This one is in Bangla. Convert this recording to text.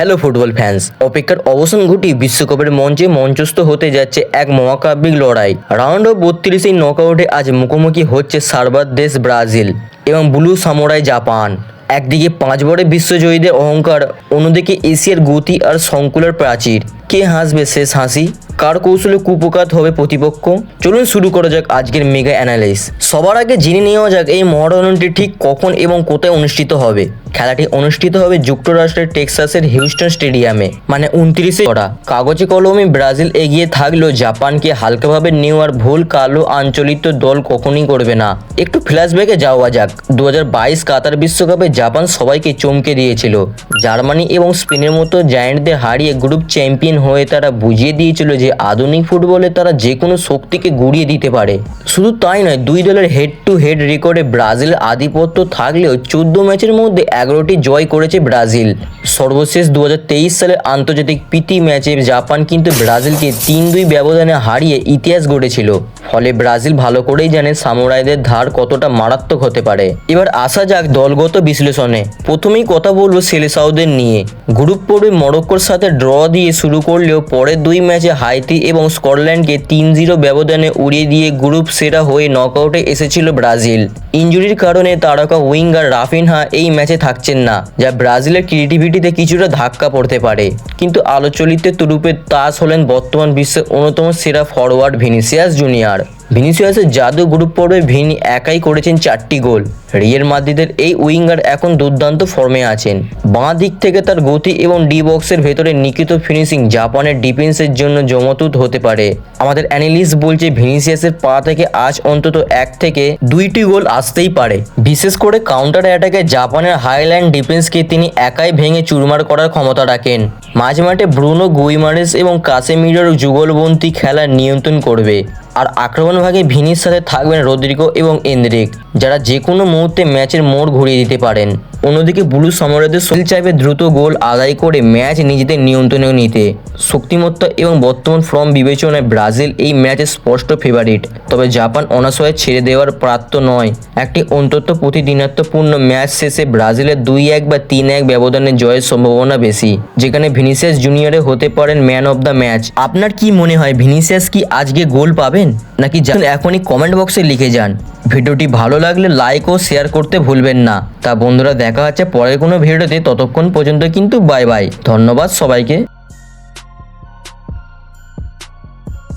হ্যালো ফুটবল ফ্যান্স, অপেক্ষার অবসান ঘটিয়ে বিশ্বকাপের মঞ্চে মঞ্চস্থ হতে যাচ্ছে এক মহাকাব্যিক লড়াই। রাউন্ড অফ 32 এই নকআউটে আজ মুখোমুখি হচ্ছে সার্ভার দেশ ব্রাজিল এবং ব্লু সামুরাই জাপান। একদিকে 5 বারের বিশ্বজয়ীদের অহংকার, অন্যদিকে এশিয়ার গতি আর সংকুলার প্রাচীর। কে হাসবে শেষ হাসি? কার কৌশলে কুপকাত হবে প্রতিপক্ষ? চলুন শুরু করা যাক আজকের মেগা অ্যানালাইস। সবার আগে জেনে নেওয়া যাক এই মহারণটি ঠিক কখন এবং কোথায় অনুষ্ঠিত হবে। খেলাটি অনুষ্ঠিত হবে যুক্তরাষ্ট্রের টেক্সাসের হিউস্টন স্টেডিয়ামে, মানে 29শে ওরা। কাগজে কলমে ব্রাজিল এগিয়ে থাকলেও জাপানকে হালকাভাবে নেওয়ার ভুল কালো আঞ্চলিক দল কখনই করবে না। একটু ফ্ল্যাশব্যাকে যাওয়া যাক। 2022 কাতার বিশ্বকাপে জাপান সবাইকে চমকে দিয়েছিল। জার্মানি এবং স্পেনের মতো জায়ান্টদের হারিয়ে গ্রুপ চ্যাম্পিয়ন হয়ে তারা বুঝিয়ে দিয়েছিল যে আধুনিক ফুটবলে তারা যে কোনো শক্তিকে গুড়িয়ে দিতে পারে। শুধু তাই নয়, দুই দলের হেড টু হেড রেকর্ডে ব্রাজিলের আধিপত্য থাকলেও 14 ম্যাচের মধ্যে 11টি জয় করেছে ব্রাজিল। সর্বশেষ 2023 সালের আন্তর্জাতিক প্রীতি ম্যাচে জাপান কিন্তু ব্রাজিলকে 3-2 ব্যবধানে হারিয়ে ইতিহাস গড়েছিল। ফলে ব্রাজিল ভালো করেই জানে সামুরাইদের ধার কতটা মারাত্মক হতে পারে। এবার আসা যাক দলগত বিশ্লেষণে। প্রথমেই কথা বলবো সেলেসাওদের নিয়ে। গ্রুপ পর্বে মরক্কোর সাথে ড্র দিয়ে শুরু করলেও পরের 2 ম্যাচে হাইতি এবং স্কটল্যান্ডকে 3-0 ব্যবধানে উড়িয়ে দিয়ে গ্রুপ সেরা হয়ে নকআউটে এসেছিল ব্রাজিল। ইনজুরির কারণে তারকা উইঙ্গার রাফিনহা এই ম্যাচে থাকছেন না, যা ব্রাজিলের ক্রিয়েটিভিটিতে কিছুটা ধাক্কা পড়তে পারে। কিন্তু আলোচলিত তুরুপের তাস হলেন বর্তমান বিশ্বের অন্যতম সেরা ফরওয়ার্ড ভিনিসিয়াস জুনিয়র। ভিনিসিয়াসের জাদু গ্রুপ পর্বে ভিনি একাই করেছেন 4টি গোল। রিয়াল মাদ্রিদের এই উইঙ্গার এখন দুর্দান্ত ফর্মে আছেন। বাঁ দিক থেকে তার গতি এবং ডি বক্সের ভেতরে নিখুঁত ফিনিশিং জাপানের ডিফেন্সের জন্য জমতুত হতে পারে। আমাদের অ্যানালিস্ট বলছে ভিনিসিয়াসের পা থেকে আজ অন্তত 1 থেকে 2টি গোল আসতেই পারে। বিশেষ করে কাউন্টার অ্যাটাকে জাপানের হাইল্যান্ড ডিফেন্সকে তিনি একাই ভেঙে চুরমার করার ক্ষমতা রাখেন। মাঝমাঠে ব্রুনো গুইমারেস এবং কাসেমিরোর যুগলবন্দি খেলা নিয়ন্ত্রণ করবে। আর আক্রমণ ভাগে ভিনির সাথে থাকবেন রদ্রিগো এবং এন্দ্রিক, যারা যে কোনো মুহূর্তে ম্যাচের মোড় ঘুরিয়ে দিতে পারেন। অন্যদিকে ব্লু সামুরাইদের শরীর চাইবে দ্রুত গোল আদায় করে ম্যাচ নিজেদের নিয়ন্ত্রণে নিতে। শক্তিমত্তা এবং বর্তমান ফর্ম বিবেচনায় ব্রাজিল এই ম্যাচের স্পষ্ট ফেভারিট। তবে জাপান অনাসয়ে ছেড়ে দেওয়ার প্রাপ্ত নয়। একটি অন্তত প্রতিদিনাত্মপূর্ণ ম্যাচ শেষে ব্রাজিলের 2-1 বা 3-1 ব্যবধানে জয়ের সম্ভাবনা বেশি, যেখানে ভিনিসিয়াস জুনিয়রে হতে পারেন ম্যান অফ দ্য ম্যাচ। আপনার কি মনে হয়, ভিনিসিয়াস কি আজকে গোল পাবেন নাকি? এখনই কমেন্ট বক্সে লিখে যান। ভিডিওটি ভালো লাগলে লাইক ও শেয়ার করতে ভুলবেন না। তা বন্ধুরা, দেখা হচ্ছে পরের কোনো ভিডিওতে। ততক্ষণ পর্যন্ত কিন্তু বাই বাই। ধন্যবাদ সবাইকে।